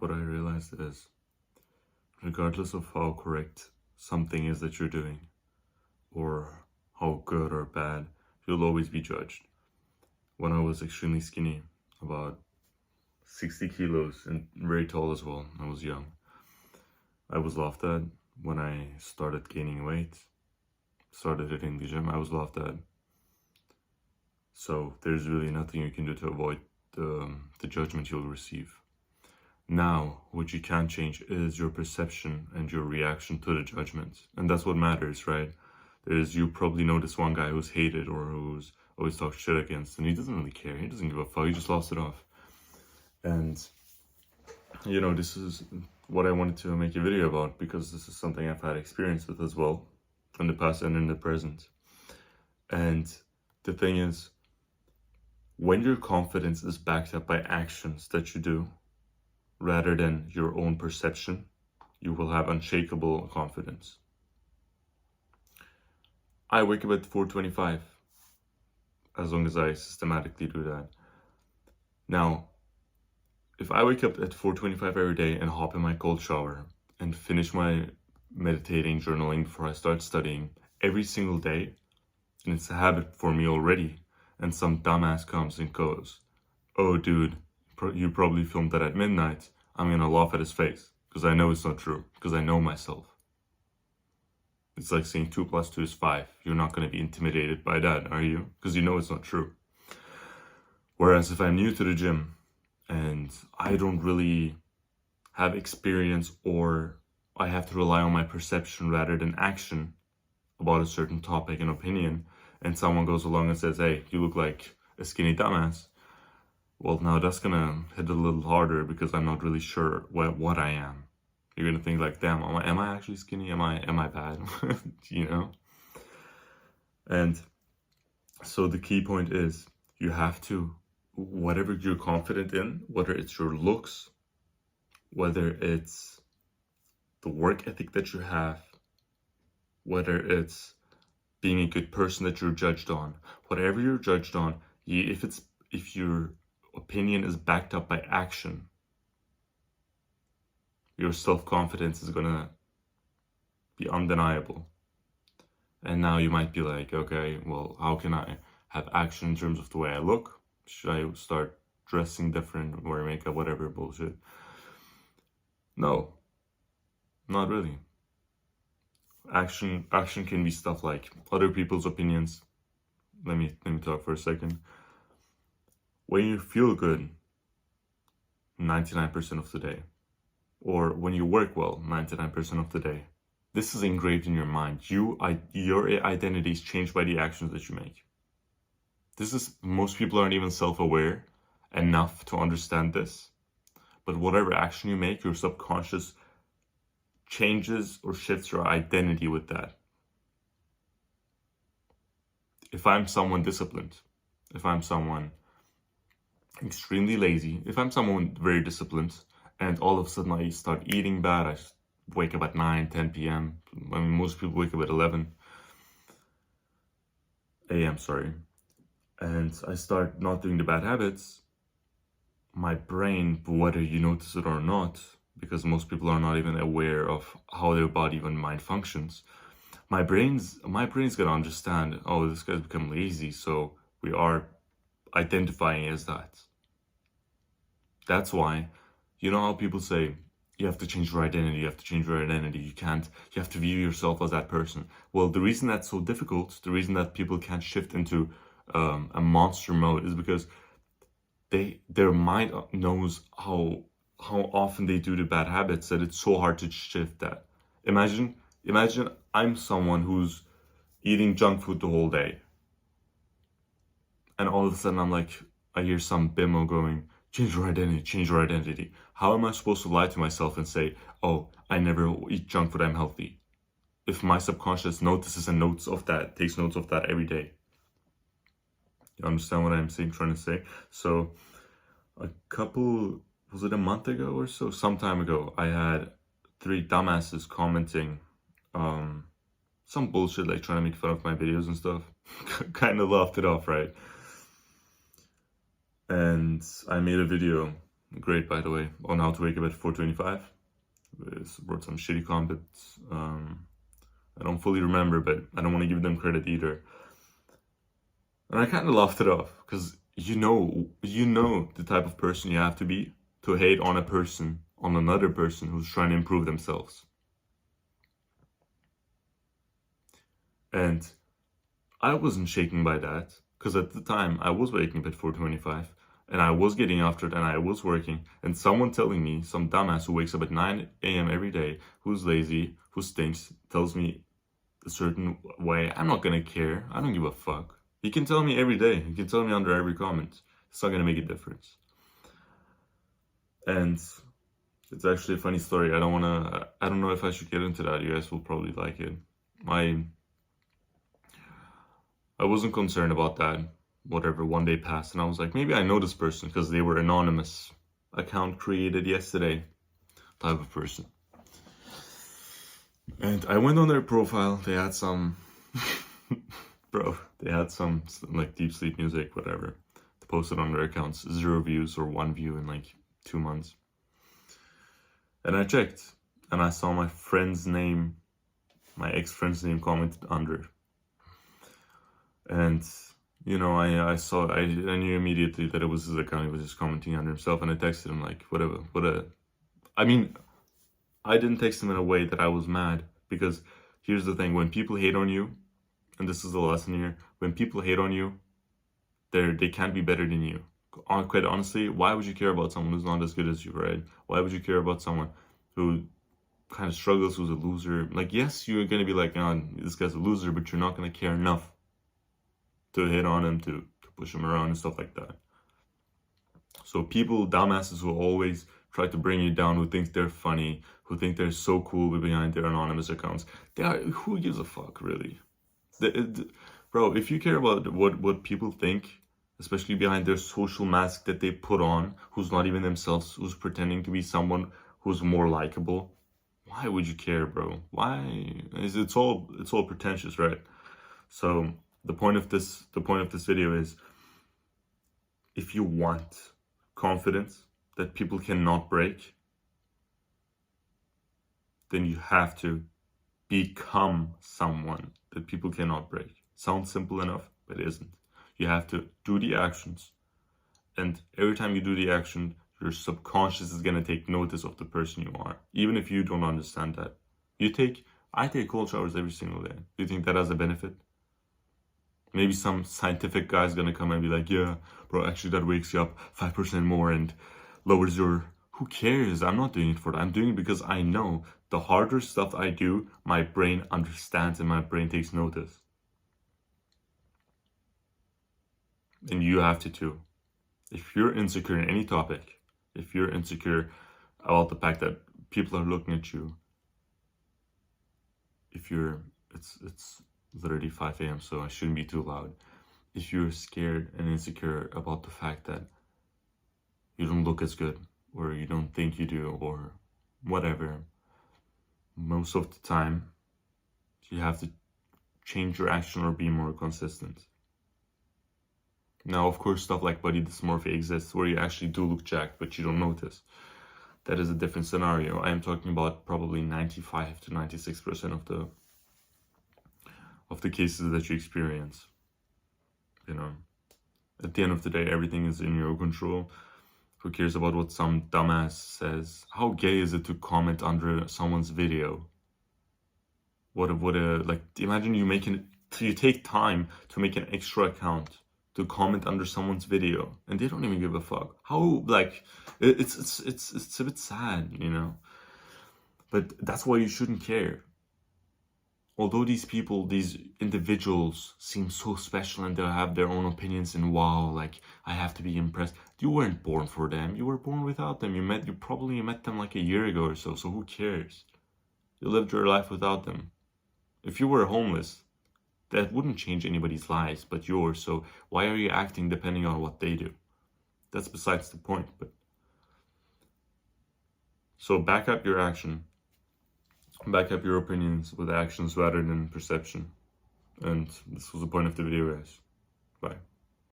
what I realized is, regardless of how correct something is that you're doing, or how good or bad, you'll always be judged. When I was extremely skinny, about 60 kilos, and very tall as well, I was young, I was laughed at. When I started gaining weight, started hitting the gym, I was laughed at. So there's really nothing you can do to avoid the judgment you'll receive. Now, what you can change is your perception and your reaction to the judgment. And that's what matters, right? You probably know this one guy who's hated or who's always talked shit against, and he doesn't really care. He doesn't give a fuck. He just lost it off. And, this is what I wanted to make a video about, because this is something I've had experience with as well in the past and in the present. And the thing is, when your confidence is backed up by actions that you do, rather than your own perception, you will have unshakable confidence. I wake up at 4:25, as long as I systematically do that. Now, if I wake up at 4:25 every day and hop in my cold shower and finish my meditating, journaling before I start studying every single day, and it's a habit for me already, and some dumbass comes and goes, "Oh dude, you probably filmed that at midnight," I'm gonna laugh at his face, because I know it's not true, because I know myself. It's like saying 2 + 2 is 5. You're not gonna be intimidated by that, are you? Because you know it's not true. Whereas if I'm new to the gym, and I don't really have experience, or I have to rely on my perception rather than action about a certain topic and opinion, and someone goes along and says, "Hey, you look like a skinny dumbass," well, now that's gonna hit a little harder, because I'm not really sure what I am. You're gonna think like, "Damn, am I actually skinny? Am I bad?" And so the key point is, you have to, whatever you're confident in, whether it's your looks, whether it's the work ethic that you have, whether it's being a good person that you're judged on, whatever you're judged on, if your opinion is backed up by action, your self-confidence is gonna be undeniable. And now you might be like, okay, well, how can I have action in terms of the way I look? Should I start dressing different, wear makeup, whatever bullshit? No, not really. Action can be stuff like other people's opinions. Let me talk for a second. When you feel good 99% of the day, or when you work well 99% of the day, this is engraved in your mind. Your identity is changed by the actions that you make. Most people aren't even self-aware enough to understand this, but whatever action you make, your subconscious changes or shifts your identity with that. If I'm someone disciplined, if I'm someone extremely lazy, if I'm someone very disciplined, and all of a sudden I start eating bad, I wake up at 9, 10 p.m. I mean, most people wake up at 11 a.m., and I start not doing the bad habits, my brain, whether you notice it or not, because most people are not even aware of how their body and mind functions, my brain's gonna understand, oh, this guy's become lazy, so we are identifying as that. That's why, you know how people say, you have to change your identity, you have to view yourself as that person. Well, the reason that's so difficult, the reason that people can't shift into a monster mode, is because their mind knows how often they do the bad habits, that it's so hard to shift that. Imagine I'm someone who's eating junk food the whole day, and all of a sudden I'm like, I hear some bimbo going, change your identity. How am I supposed to lie to myself and say, oh, I never eat junk food, I'm healthy, if my subconscious notices and takes notes of that every day? You understand what I'm trying to say? So was it a month ago or so, some time ago, I had 3 dumbasses commenting some bullshit, like trying to make fun of my videos and stuff. Kind of laughed it off, right? And I made a video great, by the way, on how to wake up at 4:25. Wrote some shitty comments. I don't fully remember, but I don't want to give them credit either. And I kind of laughed it off because you know the type of person you have to be to hate on another person who's trying to improve themselves. And I wasn't shaken by that because at the time I was waking up at 4:25 and I was getting after it and I was working. And someone telling me, some dumbass who wakes up at 9 a.m. every day, who's lazy, who stinks, tells me a certain way, I'm not gonna care. I don't give a fuck. He can tell me every day. He can tell me under every comment. It's not gonna make a difference. And it's actually a funny story. I don't know if I should get into that. You guys will probably like it. I wasn't concerned about that. Whatever, one day passed and I was like, maybe I know this person because they were anonymous. Account created yesterday type of person. And I went on their profile. They had some, they had some like deep sleep music, whatever. They posted on their accounts, 0 views or 1 view in like 2 months. And I checked and I saw my friend's name, my ex-friend's name commented under. And, you know, I knew immediately that it was his account. He was just commenting under himself, and I texted him like, I mean, I didn't text him in a way that I was mad, because here's the thing, when people hate on you, and this is the lesson here, when people hate on you, they can't be better than you. Quite honestly, why would you care about someone who's not as good as you, right? Why would you care about someone who kind of struggles, who's a loser? Like, yes, you're going to be like, oh, this guy's a loser, but you're not going to care enough to hit on him, to push him around and stuff like that. So people, dumbasses who always try to bring you down, who think they're funny, who think they're so cool behind their anonymous accounts, who gives a fuck, really? Bro, if you care about what people think, especially behind their social mask that they put on, who's not even themselves, who's pretending to be someone who's more likable, why would you care, bro? Why? It's all pretentious, right? So the point of this video is, if you want confidence that people cannot break, then you have to become someone that people cannot break. Sounds simple enough, but it isn't. You have to do the actions, and every time you do the action, your subconscious is going to take notice of the person you are, even if you don't understand that. I take cold showers every single day. Do you think that has a benefit? Maybe some scientific guy's gonna come and be like, yeah, bro, actually that wakes you up 5% more and lowers your... Who cares? I'm not doing it for that. I'm doing it because I know the harder stuff I do, my brain understands and my brain takes notice. And you have to too. If you're insecure in any topic, if you're insecure about the fact that people are looking at you, it's literally 5 a.m, so I shouldn't be too loud. If you're scared and insecure about the fact that you don't look as good, or you don't think you do, or whatever, most of the time you have to change your action or be more consistent. Now, of course, stuff like body dysmorphia exists, where you actually do look jacked but you don't notice. That is a different scenario. I am talking about probably 95 to 96% of the cases that you experience. You know, at the end of the day, everything is in your control. Who cares about what some dumbass says? How gay is it to comment under someone's video? Like, imagine you take time to make an extra account to comment under someone's video, and they don't even give a fuck. How, like, it's a bit sad, you know? But that's why you shouldn't care. Although these people, these individuals seem so special and they have their own opinions, and wow, like, I have to be impressed. You weren't born for them. You were born without them. You probably met them like a year ago or so who cares? You lived your life without them. If you were homeless, that wouldn't change anybody's lives but yours, so why are you acting depending on what they do? That's besides the point. But so back up your action. Back up your opinions with actions rather than perception. And this was the point of the video, guys. Bye.